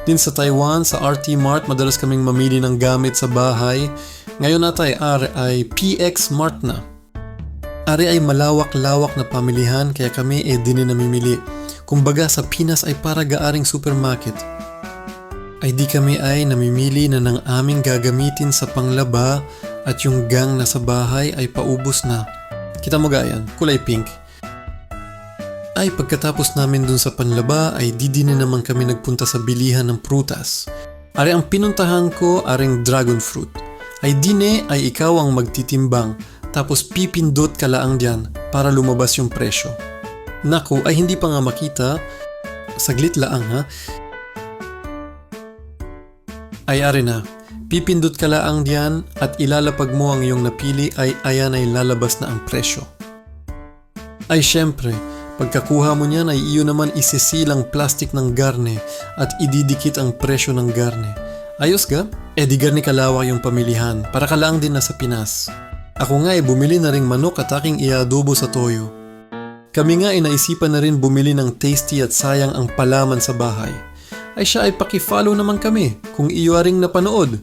Din sa Taiwan, sa RT Mart, madalas kaming mamili ng gamit sa bahay. Ngayon natay, are ay PX Mart na. Are ay malawak-lawak na pamilihan kaya kami din namimili. Kumbaga sa Pinas ay para gaaring supermarket. Ay di kami ay namimili na ng aming gagamitin sa panglaba at yung gang na sa bahay ay paubos na. Kita mo gayan, kulay pink. Ay pagkatapos namin dun sa panlaba ay di na naman kami nagpunta sa bilihan ng prutas. Ari ang pinuntahan ko aring dragon fruit. Ay dine ay ikaw ang magtitimbang tapos pipindot ka laang diyan para lumabas yung presyo. Naku ay hindi pa nga makita. Saglit laang ha. Ay ari na. Pipindot ka laang diyan at ilalapag mo ang iyong napili ay ayan ay lalabas na ang presyo. Ay syempre, pagkakuha mo niyan ay iyo naman isisilang plastic ng garne at ididikit ang presyo ng garne. Ayos ga? Di garne kalawak yung pamilihan para ka lang din nasa Pinas. Ako nga bumili na ring manok at aking iadobo sa toyo. Kami nga naisipan na rin bumili ng tasty at sayang ang palaman sa bahay. Ay siya ay paki-follow naman kami kung iyo aring napanood.